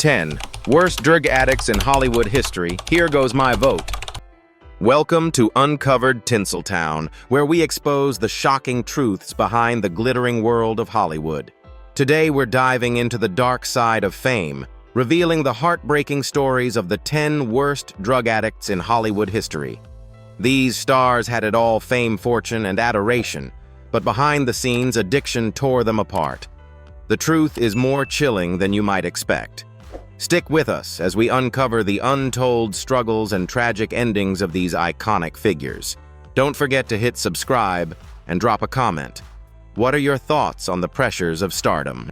10. Worst Drg Addicts in Hollywood History. Here goes my vote. Welcome to Uncovered Tinseltown, where we expose the shocking truths behind the glittering world of Hollywood. Today we're diving into the dark side of fame, revealing the heartbreaking stories of the 10 worst drug addicts in Hollywood history. These stars had it all: fame, fortune, and adoration, but behind the scenes, addiction tore them apart. The truth is more chilling than you might expect. Stick with us as we uncover the untold struggles and tragic endings of these iconic figures. Don't forget to hit subscribe and drop a comment. What are your thoughts on the pressures of stardom?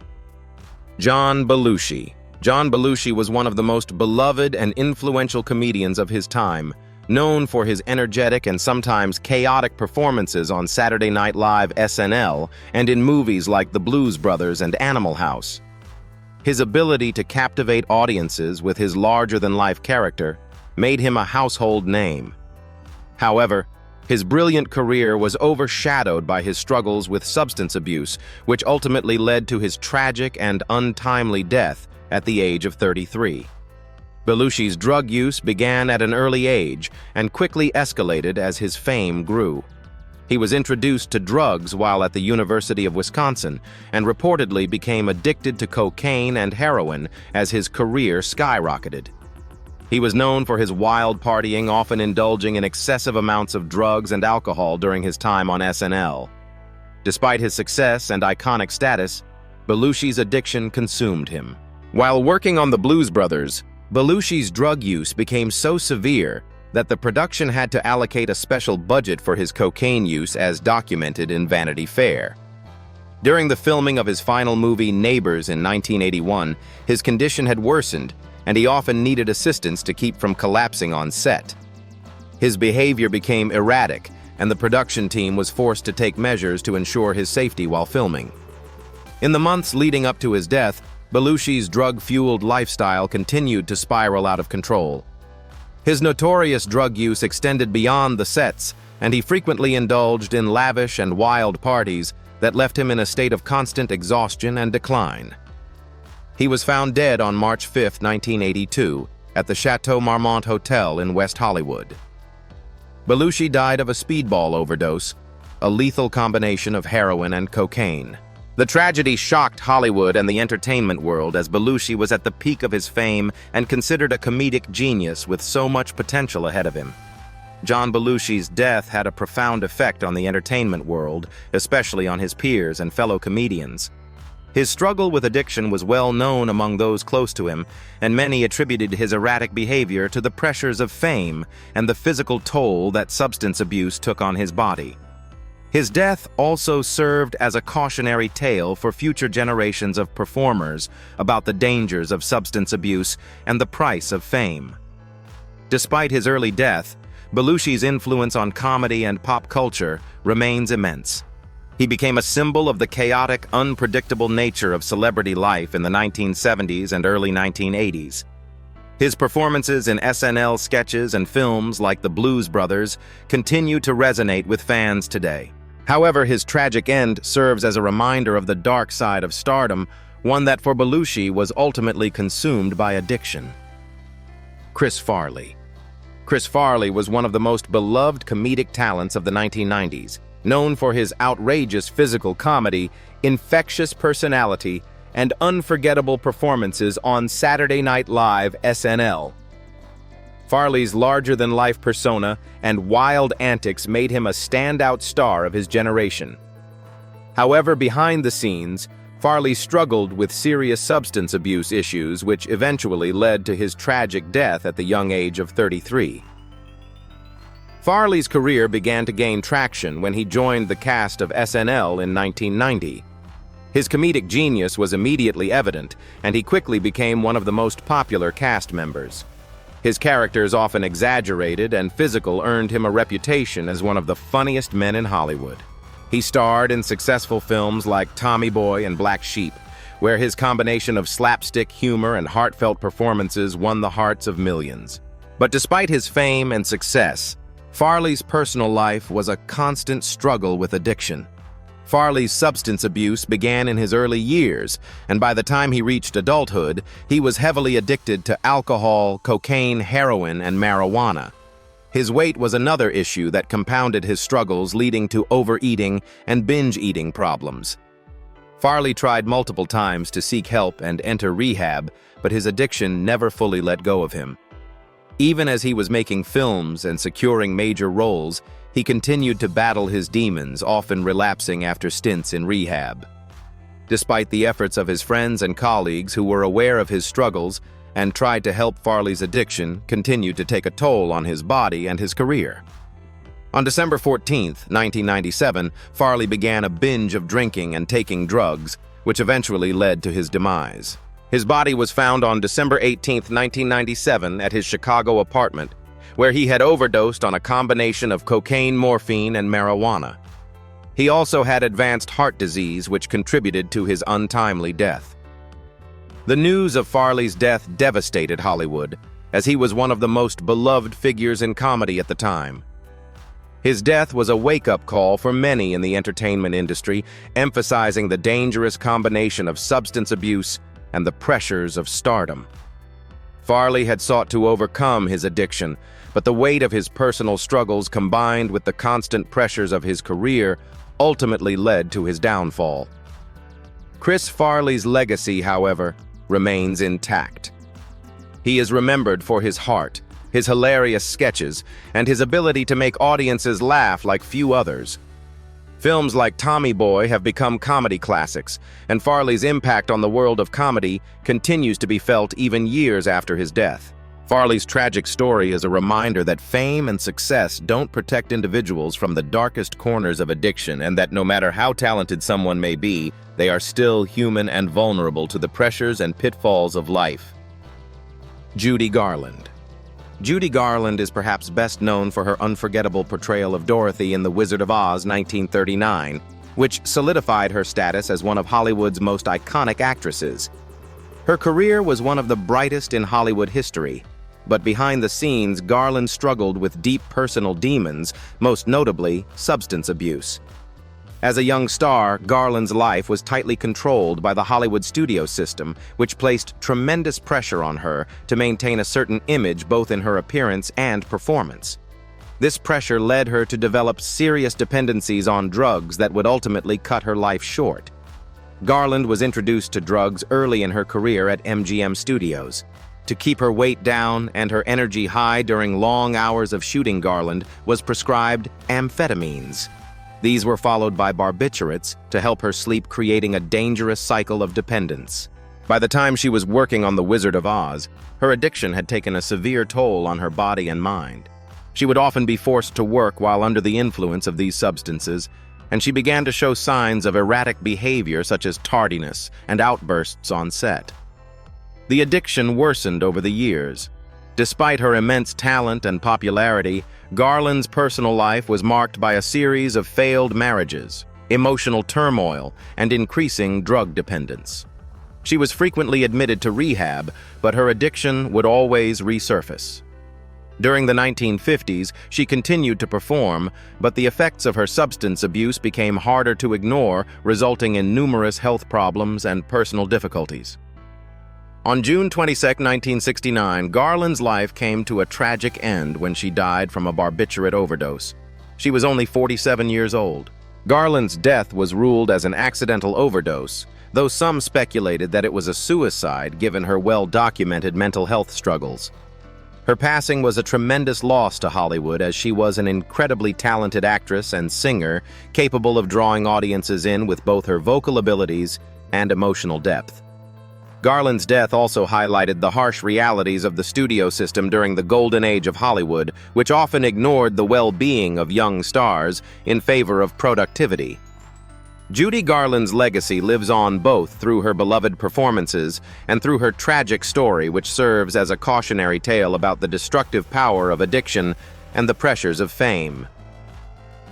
John Belushi. John Belushi was one of the most beloved and influential comedians of his time, known for his energetic and sometimes chaotic performances on Saturday Night Live (SNL) and in movies like The Blues Brothers and Animal House. His ability to captivate audiences with his larger-than-life character made him a household name. However, his brilliant career was overshadowed by his struggles with substance abuse, which ultimately led to his tragic and untimely death at the age of 33. Belushi's drug use began at an early age and quickly escalated as his fame grew. He was introduced to drugs while at the University of Wisconsin and reportedly became addicted to cocaine and heroin as his career skyrocketed. He was known for his wild partying, often indulging in excessive amounts of drugs and alcohol during his time on SNL. Despite his success and iconic status, Belushi's addiction consumed him. While working on The Blues Brothers, Belushi's drug use became so severe that the production had to allocate a special budget for his cocaine use, as documented in Vanity Fair. During the filming of his final movie, Neighbors, in 1981, his condition had worsened, and he often needed assistance to keep from collapsing on set. His behavior became erratic, and the production team was forced to take measures to ensure his safety while filming. In the months leading up to his death, Belushi's drug-fueled lifestyle continued to spiral out of control. His notorious drug use extended beyond the sets, and he frequently indulged in lavish and wild parties that left him in a state of constant exhaustion and decline. He was found dead on March 5, 1982, at the Chateau Marmont Hotel in West Hollywood. Belushi died of a speedball overdose, a lethal combination of heroin and cocaine. The tragedy shocked Hollywood and the entertainment world, as Belushi was at the peak of his fame and considered a comedic genius with so much potential ahead of him. John Belushi's death had a profound effect on the entertainment world, especially on his peers and fellow comedians. His struggle with addiction was well known among those close to him, and many attributed his erratic behavior to the pressures of fame and the physical toll that substance abuse took on his body. His death also served as a cautionary tale for future generations of performers about the dangers of substance abuse and the price of fame. Despite his early death, Belushi's influence on comedy and pop culture remains immense. He became a symbol of the chaotic, unpredictable nature of celebrity life in the 1970s and early 1980s. His performances in SNL sketches and films like The Blues Brothers continue to resonate with fans today. However, his tragic end serves as a reminder of the dark side of stardom, one that for Belushi was ultimately consumed by addiction. Chris Farley. Chris Farley was one of the most beloved comedic talents of the 1990s, known for his outrageous physical comedy, infectious personality, and unforgettable performances on Saturday Night Live (SNL). Farley's larger-than-life persona and wild antics made him a standout star of his generation. However, behind the scenes, Farley struggled with serious substance abuse issues, which eventually led to his tragic death at the young age of 33. Farley's career began to gain traction when he joined the cast of SNL in 1990. His comedic genius was immediately evident, and he quickly became one of the most popular cast members. His characters, often exaggerated and physical, earned him a reputation as one of the funniest men in Hollywood. He starred in successful films like Tommy Boy and Black Sheep, where his combination of slapstick humor and heartfelt performances won the hearts of millions. But despite his fame and success, Farley's personal life was a constant struggle with addiction. Farley's substance abuse began in his early years, and by the time he reached adulthood, he was heavily addicted to alcohol, cocaine, heroin, and marijuana. His weight was another issue that compounded his struggles, leading to overeating and binge-eating problems. Farley tried multiple times to seek help and enter rehab, but his addiction never fully let go of him. Even as he was making films and securing major roles, he continued to battle his demons, often relapsing after stints in rehab. Despite the efforts of his friends and colleagues who were aware of his struggles and tried to help, Farley's addiction continued to take a toll on his body and his career. On December 14, 1997, Farley began a binge of drinking and taking drugs, which eventually led to his demise. His body was found on December 18, 1997, at his Chicago apartment, where he had overdosed on a combination of cocaine, morphine, and marijuana. He also had advanced heart disease, which contributed to his untimely death. The news of Farley's death devastated Hollywood, as he was one of the most beloved figures in comedy at the time. His death was a wake-up call for many in the entertainment industry, emphasizing the dangerous combination of substance abuse and the pressures of stardom. Farley had sought to overcome his addiction, but the weight of his personal struggles combined with the constant pressures of his career ultimately led to his downfall. Chris Farley's legacy, however, remains intact. He is remembered for his heart, his hilarious sketches, and his ability to make audiences laugh like few others. Films like Tommy Boy have become comedy classics, and Farley's impact on the world of comedy continues to be felt even years after his death. Farley's tragic story is a reminder that fame and success don't protect individuals from the darkest corners of addiction, and that no matter how talented someone may be, they are still human and vulnerable to the pressures and pitfalls of life. Judy Garland. Judy Garland is perhaps best known for her unforgettable portrayal of Dorothy in The Wizard of Oz 1939, which solidified her status as one of Hollywood's most iconic actresses. Her career was one of the brightest in Hollywood history, but behind the scenes, Garland struggled with deep personal demons, most notably substance abuse. As a young star, Garland's life was tightly controlled by the Hollywood studio system, which placed tremendous pressure on her to maintain a certain image both in her appearance and performance. This pressure led her to develop serious dependencies on drugs that would ultimately cut her life short. Garland was introduced to drugs early in her career at MGM Studios. To keep her weight down and her energy high during long hours of shooting, Garland was prescribed amphetamines. These were followed by barbiturates to help her sleep, creating a dangerous cycle of dependence. By the time she was working on The Wizard of Oz, her addiction had taken a severe toll on her body and mind. She would often be forced to work while under the influence of these substances, and she began to show signs of erratic behavior such as tardiness and outbursts on set. The addiction worsened over the years. Despite her immense talent and popularity, Garland's personal life was marked by a series of failed marriages, emotional turmoil, and increasing drug dependence. She was frequently admitted to rehab, but her addiction would always resurface. During the 1950s, she continued to perform, but the effects of her substance abuse became harder to ignore, resulting in numerous health problems and personal difficulties. On June 22, 1969, Garland's life came to a tragic end when she died from a barbiturate overdose. She was only 47 years old. Garland's death was ruled as an accidental overdose, though some speculated that it was a suicide given her well-documented mental health struggles. Her passing was a tremendous loss to Hollywood, as she was an incredibly talented actress and singer, capable of drawing audiences in with both her vocal abilities and emotional depth. Garland's death also highlighted the harsh realities of the studio system during the golden age of Hollywood, which often ignored the well-being of young stars in favor of productivity. Judy Garland's legacy lives on both through her beloved performances and through her tragic story, which serves as a cautionary tale about the destructive power of addiction and the pressures of fame.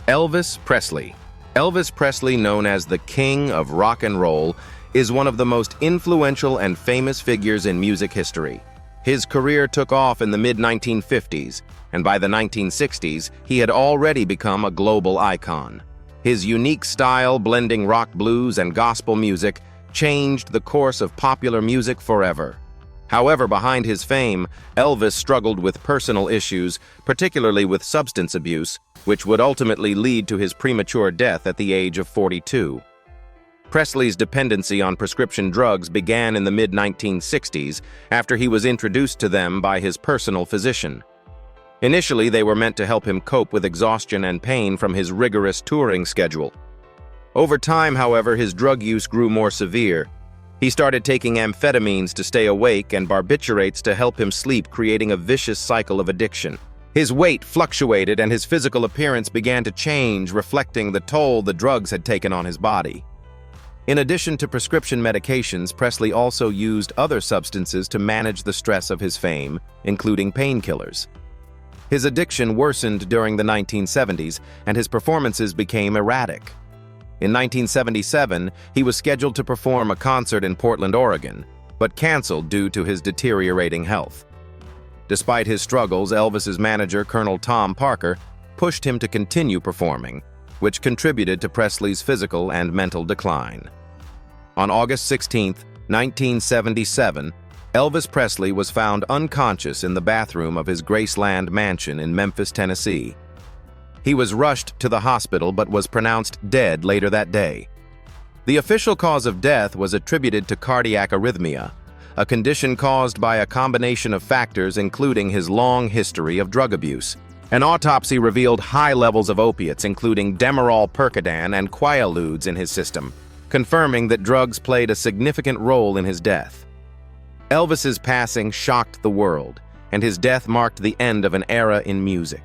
Elvis Presley. Elvis Presley, known as the King of Rock and Roll, is one of the most influential and famous figures in music history. His career took off in the mid-1950s, and by the 1960s, he had already become a global icon. His unique style, blending rock, blues, and gospel music, changed the course of popular music forever. However, behind his fame, Elvis struggled with personal issues, particularly with substance abuse, which would ultimately lead to his premature death at the age of 42. Presley's dependency on prescription drugs began in the mid-1960s after he was introduced to them by his personal physician. Initially, they were meant to help him cope with exhaustion and pain from his rigorous touring schedule. Over time, however, his drug use grew more severe. He started taking amphetamines to stay awake and barbiturates to help him sleep, creating a vicious cycle of addiction. His weight fluctuated and his physical appearance began to change, reflecting the toll the drugs had taken on his body. In addition to prescription medications, Presley also used other substances to manage the stress of his fame, including painkillers. His addiction worsened during the 1970s, and his performances became erratic. In 1977, he was scheduled to perform a concert in Portland, Oregon, but canceled due to his deteriorating health. Despite his struggles, Elvis's manager, Colonel Tom Parker, pushed him to continue performing, which contributed to Presley's physical and mental decline. On August 16, 1977, Elvis Presley was found unconscious in the bathroom of his Graceland mansion in Memphis, Tennessee. He was rushed to the hospital but was pronounced dead later that day. The official cause of death was attributed to cardiac arrhythmia, a condition caused by a combination of factors including his long history of drug abuse. An autopsy revealed high levels of opiates, including Demerol, Percodan, and Quaaludes in his system, confirming that drugs played a significant role in his death. Elvis's passing shocked the world, and his death marked the end of an era in music.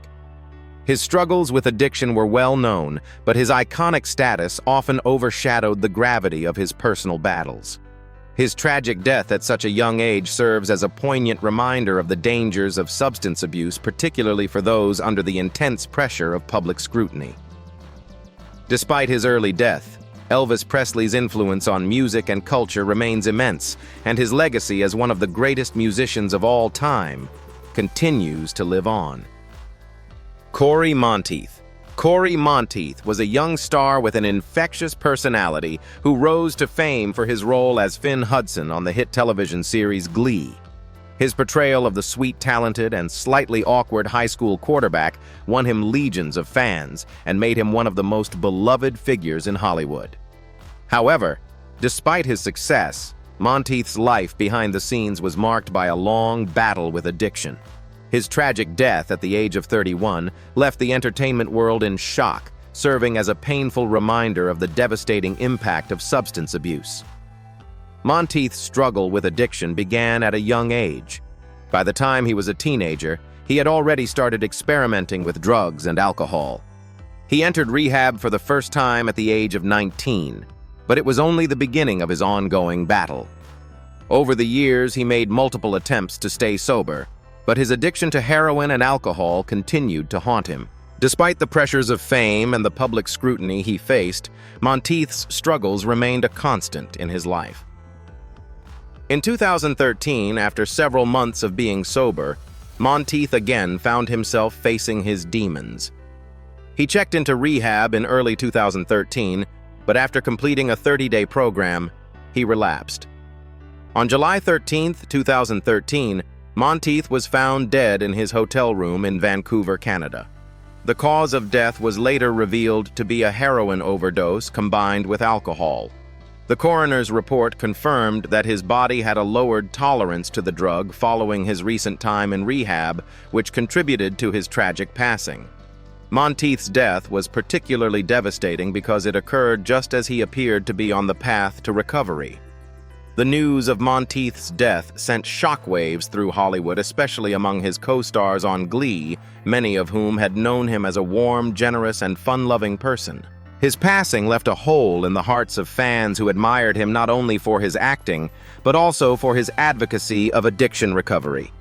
His struggles with addiction were well known, but his iconic status often overshadowed the gravity of his personal battles. His tragic death at such a young age serves as a poignant reminder of the dangers of substance abuse, particularly for those under the intense pressure of public scrutiny. Despite his early death, Elvis Presley's influence on music and culture remains immense, and his legacy as one of the greatest musicians of all time continues to live on. Corey Monteith. Corey Monteith was a young star with an infectious personality who rose to fame for his role as Finn Hudson on the hit television series Glee. His portrayal of the sweet, talented, and slightly awkward high school quarterback won him legions of fans and made him one of the most beloved figures in Hollywood. However, despite his success, Monteith's life behind the scenes was marked by a long battle with addiction. His tragic death at the age of 31 left the entertainment world in shock, serving as a painful reminder of the devastating impact of substance abuse. Monteith's struggle with addiction began at a young age. By the time he was a teenager, he had already started experimenting with drugs and alcohol. He entered rehab for the first time at the age of 19, but it was only the beginning of his ongoing battle. Over the years, he made multiple attempts to stay sober, but his addiction to heroin and alcohol continued to haunt him. Despite the pressures of fame and the public scrutiny he faced, Monteith's struggles remained a constant in his life. In 2013, after several months of being sober, Monteith again found himself facing his demons. He checked into rehab in early 2013, but after completing a 30-day program, he relapsed. On July 13, 2013, Monteith was found dead in his hotel room in Vancouver, Canada. The cause of death was later revealed to be a heroin overdose combined with alcohol. The coroner's report confirmed that his body had a lowered tolerance to the drug following his recent time in rehab, which contributed to his tragic passing. Monteith's death was particularly devastating because it occurred just as he appeared to be on the path to recovery. The news of Monteith's death sent shockwaves through Hollywood, especially among his co-stars on Glee, many of whom had known him as a warm, generous, and fun-loving person. His passing left a hole in the hearts of fans who admired him not only for his acting, but also for his advocacy of addiction recovery.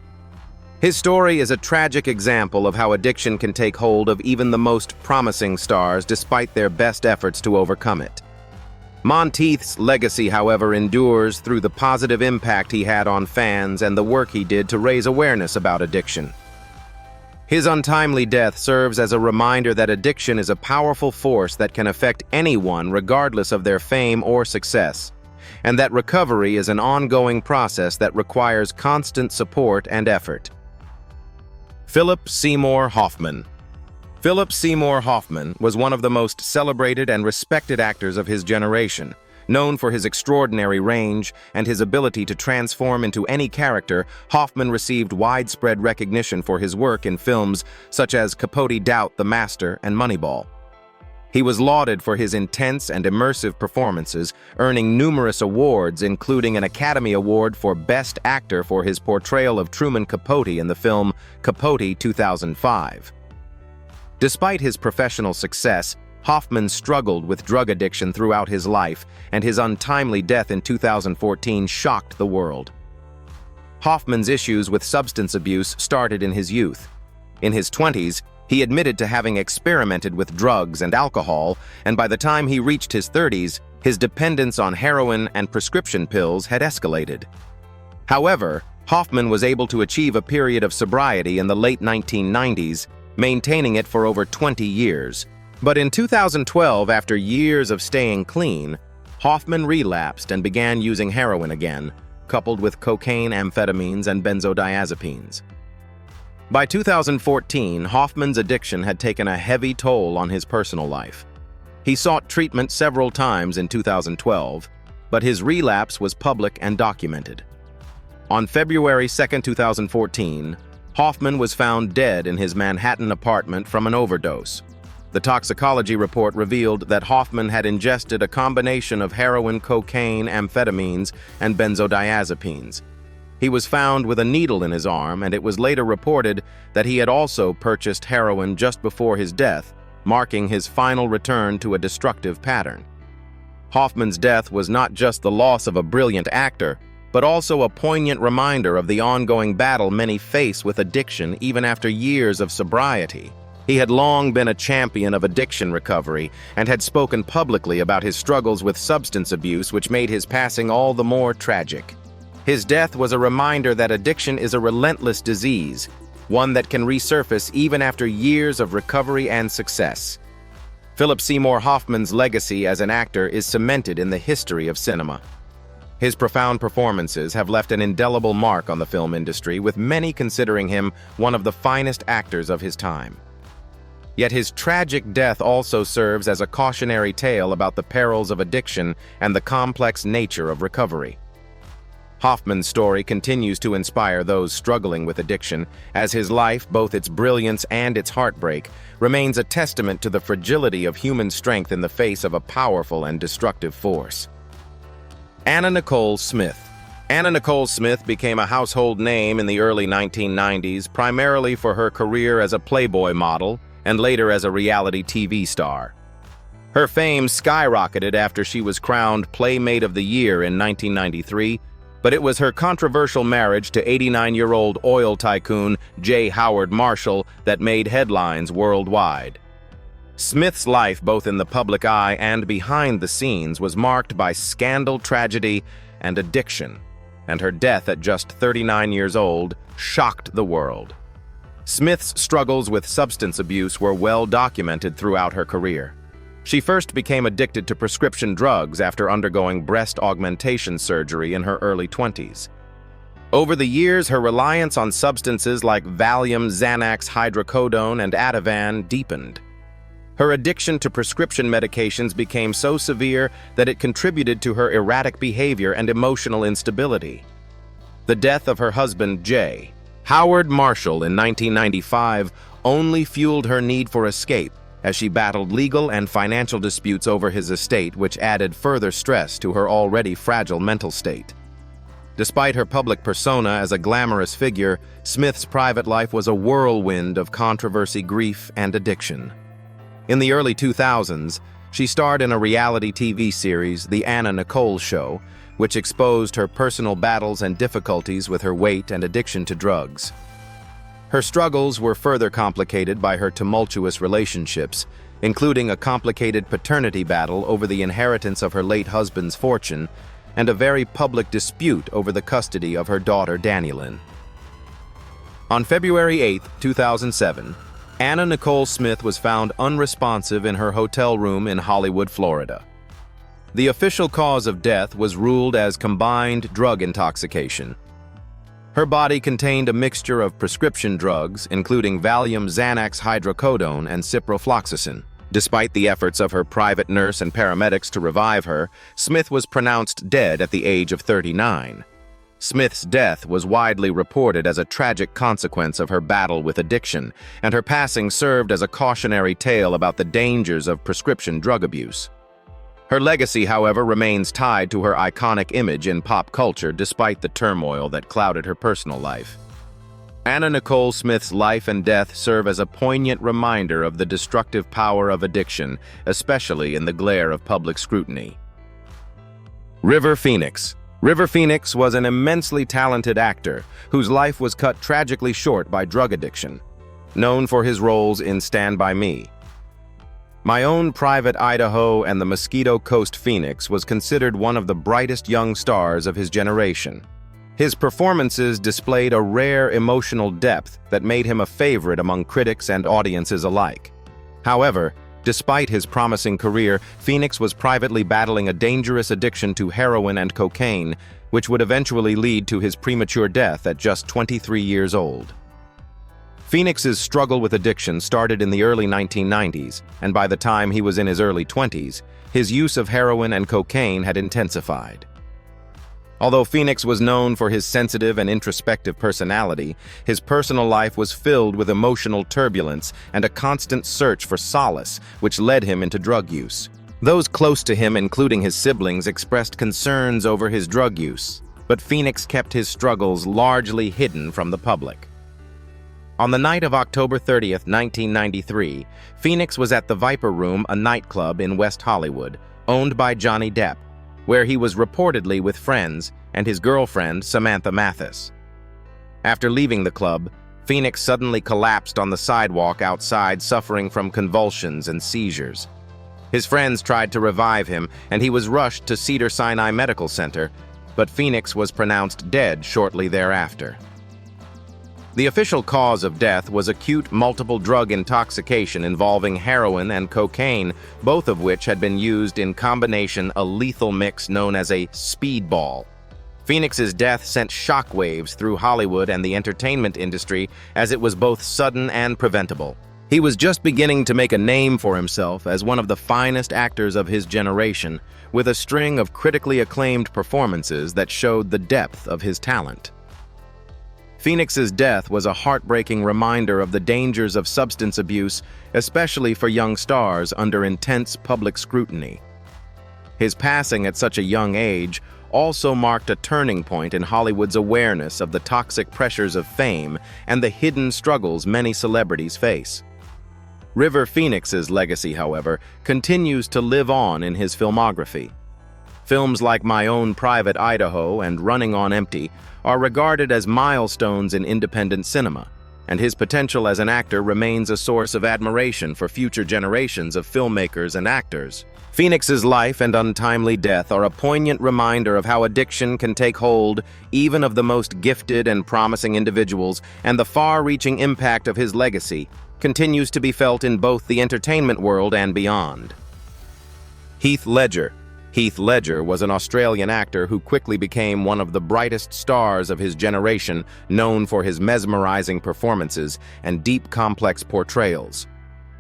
His story is a tragic example of how addiction can take hold of even the most promising stars despite their best efforts to overcome it. Monteith's legacy, however, endures through the positive impact he had on fans and the work he did to raise awareness about addiction. His untimely death serves as a reminder that addiction is a powerful force that can affect anyone regardless of their fame or success, and that recovery is an ongoing process that requires constant support and effort. Philip Seymour Hoffman. Philip Seymour Hoffman was one of the most celebrated and respected actors of his generation. Known for his extraordinary range and his ability to transform into any character, Hoffman received widespread recognition for his work in films such as Capote Doubt the Master and Moneyball. He was lauded for his intense and immersive performances, earning numerous awards, including an Academy Award for Best Actor for his portrayal of Truman Capote in the film Capote 2005. Despite his professional success, Hoffman struggled with drug addiction throughout his life, and his untimely death in 2014 shocked the world. Hoffman's issues with substance abuse started in his youth. In his 20s, he admitted to having experimented with drugs and alcohol, and by the time he reached his 30s, his dependence on heroin and prescription pills had escalated. However, Hoffman was able to achieve a period of sobriety in the late 1990s, maintaining it for over 20 years. But in 2012, after years of staying clean, Hoffman relapsed and began using heroin again, coupled with cocaine, amphetamines, and benzodiazepines. By 2014, Hoffman's addiction had taken a heavy toll on his personal life. He sought treatment several times in 2012, but his relapse was public and documented. On February 2, 2014, Hoffman was found dead in his Manhattan apartment from an overdose. The toxicology report revealed that Hoffman had ingested a combination of heroin, cocaine, amphetamines, and benzodiazepines. He was found with a needle in his arm, and it was later reported that he had also purchased heroin just before his death, marking his final return to a destructive pattern. Hoffman's death was not just the loss of a brilliant actor, but also a poignant reminder of the ongoing battle many face with addiction even after years of sobriety. He had long been a champion of addiction recovery and had spoken publicly about his struggles with substance abuse, which made his passing all the more tragic. His death was a reminder that addiction is a relentless disease, one that can resurface even after years of recovery and success. Philip Seymour Hoffman's legacy as an actor is cemented in the history of cinema. His profound performances have left an indelible mark on the film industry, with many considering him one of the finest actors of his time. Yet his tragic death also serves as a cautionary tale about the perils of addiction and the complex nature of recovery. Hoffman's story continues to inspire those struggling with addiction, as his life, both its brilliance and its heartbreak, remains a testament to the fragility of human strength in the face of a powerful and destructive force. Anna Nicole Smith. Anna Nicole Smith became a household name in the early 1990s, primarily for her career as a Playboy model and later as a reality TV star. Her fame skyrocketed after she was crowned Playmate of the Year in 1993, but it was her controversial marriage to 89-year-old oil tycoon J. Howard Marshall that made headlines worldwide. Smith's life, both in the public eye and behind the scenes, was marked by scandal, tragedy, and addiction, and her death at just 39 years old shocked the world. Smith's struggles with substance abuse were well documented throughout her career. She first became addicted to prescription drugs after undergoing breast augmentation surgery in her early 20s. Over the years, her reliance on substances like Valium, Xanax, hydrocodone, and Ativan deepened. Her addiction to prescription medications became so severe that it contributed to her erratic behavior and emotional instability. The death of her husband, J. Howard Marshall, in 1995, only fueled her need for escape as she battled legal and financial disputes over his estate, which added further stress to her already fragile mental state. Despite her public persona as a glamorous figure, Smith's private life was a whirlwind of controversy, grief, and addiction. In the early 2000s, she starred in a reality TV series, The Anna Nicole Show, which exposed her personal battles and difficulties with her weight and addiction to drugs. Her struggles were further complicated by her tumultuous relationships, including a complicated paternity battle over the inheritance of her late husband's fortune and a very public dispute over the custody of her daughter, Danielyn. On February 8, 2007, Anna Nicole Smith was found unresponsive in her hotel room in Hollywood, Florida. The official cause of death was ruled as combined drug intoxication. Her body contained a mixture of prescription drugs, including Valium, Xanax, hydrocodone, and ciprofloxacin. Despite the efforts of her private nurse and paramedics to revive her, Smith was pronounced dead at the age of 39. Smith's death was widely reported as a tragic consequence of her battle with addiction, and her passing served as a cautionary tale about the dangers of prescription drug abuse. Her legacy, however, remains tied to her iconic image in pop culture despite the turmoil that clouded her personal life. Anna Nicole Smith's life and death serve as a poignant reminder of the destructive power of addiction, especially in the glare of public scrutiny. River Phoenix. River Phoenix was an immensely talented actor whose life was cut tragically short by drug addiction. Known for his roles in Stand By Me, My Own Private Idaho, and The Mosquito Coast, Phoenix was considered one of the brightest young stars of his generation. His performances displayed a rare emotional depth that made him a favorite among critics and audiences alike. However, despite his promising career, Phoenix was privately battling a dangerous addiction to heroin and cocaine, which would eventually lead to his premature death at just 23 years old. Phoenix's struggle with addiction started in the early 1990s, and by the time he was in his early 20s, his use of heroin and cocaine had intensified. Although Phoenix was known for his sensitive and introspective personality, his personal life was filled with emotional turbulence and a constant search for solace, which led him into drug use. Those close to him, including his siblings, expressed concerns over his drug use, but Phoenix kept his struggles largely hidden from the public. On the night of October 30th, 1993, Phoenix was at the Viper Room, a nightclub in West Hollywood, owned by Johnny Depp, where he was reportedly with friends and his girlfriend, Samantha Mathis. After leaving the club, Phoenix suddenly collapsed on the sidewalk outside, suffering from convulsions and seizures. His friends tried to revive him, and he was rushed to Cedars-Sinai Medical Center, but Phoenix was pronounced dead shortly thereafter. The official cause of death was acute multiple drug intoxication involving heroin and cocaine, both of which had been used in combination, a lethal mix known as a speedball. Phoenix's death sent shockwaves through Hollywood and the entertainment industry, as it was both sudden and preventable. He was just beginning to make a name for himself as one of the finest actors of his generation, with a string of critically acclaimed performances that showed the depth of his talent. Phoenix's death was a heartbreaking reminder of the dangers of substance abuse, especially for young stars under intense public scrutiny. His passing at such a young age also marked a turning point in Hollywood's awareness of the toxic pressures of fame and the hidden struggles many celebrities face. River Phoenix's legacy, however, continues to live on in his filmography. Films like My Own Private Idaho and Running on Empty are regarded as milestones in independent cinema, and his potential as an actor remains a source of admiration for future generations of filmmakers and actors. Phoenix's life and untimely death are a poignant reminder of how addiction can take hold even of the most gifted and promising individuals, and the far-reaching impact of his legacy continues to be felt in both the entertainment world and beyond. Heath Ledger. Heath Ledger was an Australian actor who quickly became one of the brightest stars of his generation, known for his mesmerizing performances and deep, complex portrayals.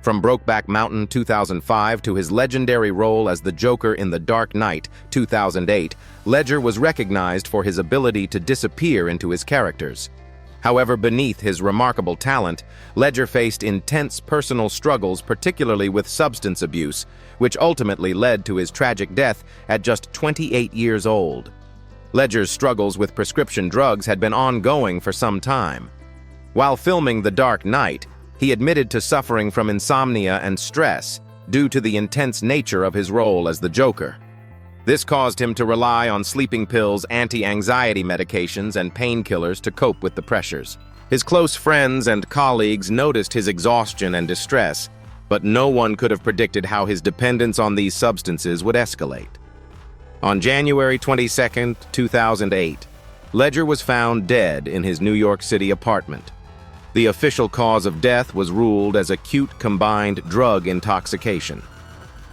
From Brokeback Mountain 2005 to his legendary role as the Joker in The Dark Knight 2008, Ledger was recognized for his ability to disappear into his characters. However, beneath his remarkable talent, Ledger faced intense personal struggles, particularly with substance abuse, which ultimately led to his tragic death at just 28 years old. Ledger's struggles with prescription drugs had been ongoing for some time. While filming The Dark Knight, he admitted to suffering from insomnia and stress due to the intense nature of his role as the Joker. This caused him to rely on sleeping pills, anti-anxiety medications, and painkillers to cope with the pressures. His close friends and colleagues noticed his exhaustion and distress, but no one could have predicted how his dependence on these substances would escalate. On January 22, 2008, Ledger was found dead in his New York City apartment. The official cause of death was ruled as acute combined drug intoxication.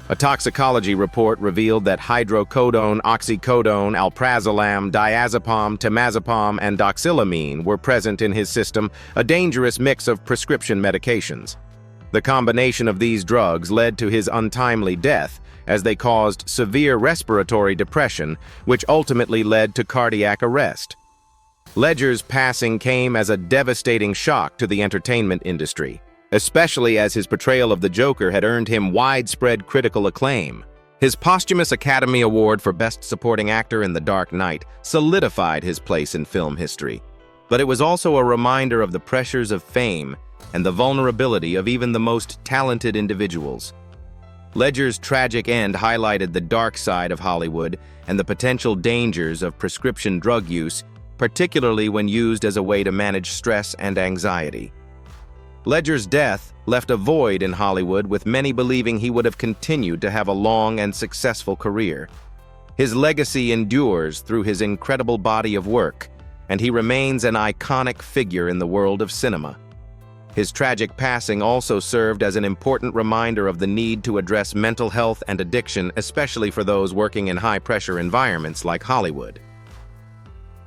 A toxicology report revealed that hydrocodone, oxycodone, alprazolam, diazepam, temazepam, and doxylamine were present in his system, a dangerous mix of prescription medications. The combination of these drugs led to his untimely death, as they caused severe respiratory depression, which ultimately led to cardiac arrest. Ledger's passing came as a devastating shock to the entertainment industry, especially as his portrayal of the Joker had earned him widespread critical acclaim. His posthumous Academy Award for Best Supporting Actor in The Dark Knight solidified his place in film history. But it was also a reminder of the pressures of fame and the vulnerability of even the most talented individuals. Ledger's tragic end highlighted the dark side of Hollywood and the potential dangers of prescription drug use, particularly when used as a way to manage stress and anxiety. Ledger's death left a void in Hollywood, with many believing he would have continued to have a long and successful career. His legacy endures through his incredible body of work, and he remains an iconic figure in the world of cinema. His tragic passing also served as an important reminder of the need to address mental health and addiction, especially for those working in high-pressure environments like Hollywood.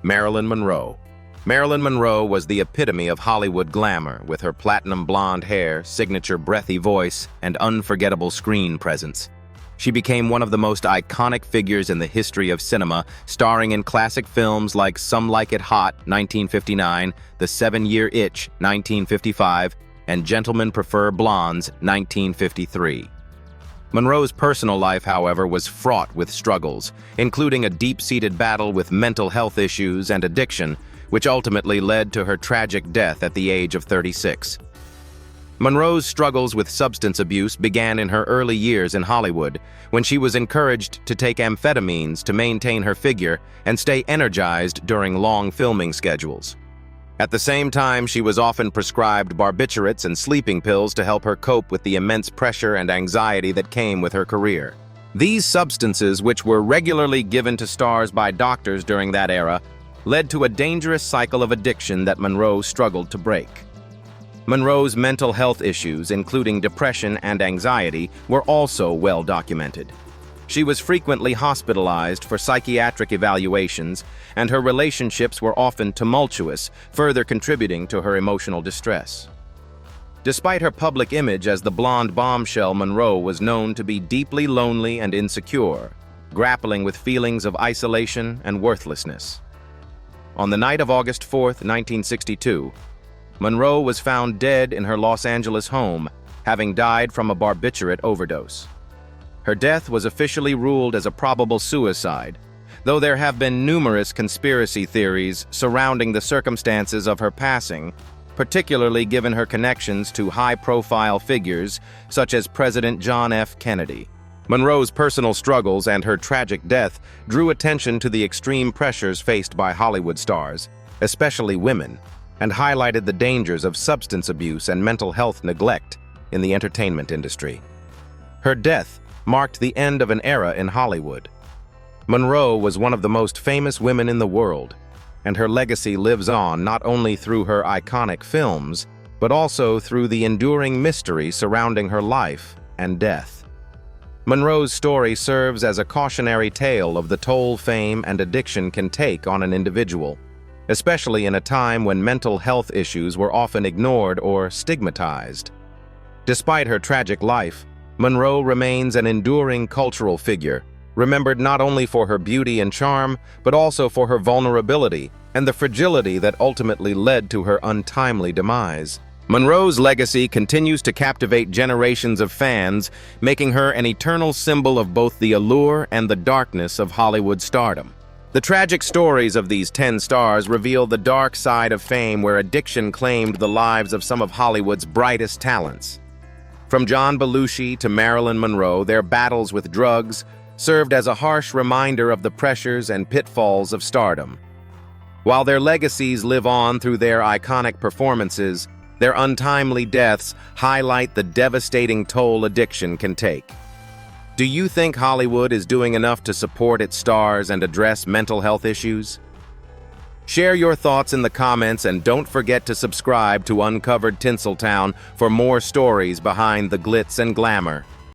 Marilyn Monroe. Marilyn Monroe was the epitome of Hollywood glamour, with her platinum blonde hair, signature breathy voice, and unforgettable screen presence. She became one of the most iconic figures in the history of cinema, starring in classic films like Some Like It Hot, 1959, The 7-Year Itch, 1955, and Gentlemen Prefer Blondes, 1953. Monroe's personal life, however, was fraught with struggles, including a deep-seated battle with mental health issues and addiction, which ultimately led to her tragic death at the age of 36. Monroe's struggles with substance abuse began in her early years in Hollywood, when she was encouraged to take amphetamines to maintain her figure and stay energized during long filming schedules. At the same time, she was often prescribed barbiturates and sleeping pills to help her cope with the immense pressure and anxiety that came with her career. These substances, which were regularly given to stars by doctors during that era, led to a dangerous cycle of addiction that Monroe struggled to break. Monroe's mental health issues, including depression and anxiety, were also well documented. She was frequently hospitalized for psychiatric evaluations, and her relationships were often tumultuous, further contributing to her emotional distress. Despite her public image as the blonde bombshell, Monroe was known to be deeply lonely and insecure, grappling with feelings of isolation and worthlessness. On the night of August 4, 1962, Monroe was found dead in her Los Angeles home, having died from a barbiturate overdose. Her death was officially ruled as a probable suicide, though there have been numerous conspiracy theories surrounding the circumstances of her passing, particularly given her connections to high-profile figures such as President John F. Kennedy. Monroe's personal struggles and her tragic death drew attention to the extreme pressures faced by Hollywood stars, especially women, and highlighted the dangers of substance abuse and mental health neglect in the entertainment industry. Her death marked the end of an era in Hollywood. Monroe was one of the most famous women in the world, and her legacy lives on not only through her iconic films, but also through the enduring mystery surrounding her life and death. Monroe's story serves as a cautionary tale of the toll fame and addiction can take on an individual, especially in a time when mental health issues were often ignored or stigmatized. Despite her tragic life, Monroe remains an enduring cultural figure, remembered not only for her beauty and charm, but also for her vulnerability and the fragility that ultimately led to her untimely demise. Monroe's legacy continues to captivate generations of fans, making her an eternal symbol of both the allure and the darkness of Hollywood stardom. The tragic stories of these 10 stars reveal the dark side of fame, where addiction claimed the lives of some of Hollywood's brightest talents. From John Belushi to Marilyn Monroe, their battles with drugs served as a harsh reminder of the pressures and pitfalls of stardom. While their legacies live on through their iconic performances, their untimely deaths highlight the devastating toll addiction can take. Do you think Hollywood is doing enough to support its stars and address mental health issues? Share your thoughts in the comments and don't forget to subscribe to Uncovered Tinseltown for more stories behind the glitz and glamour.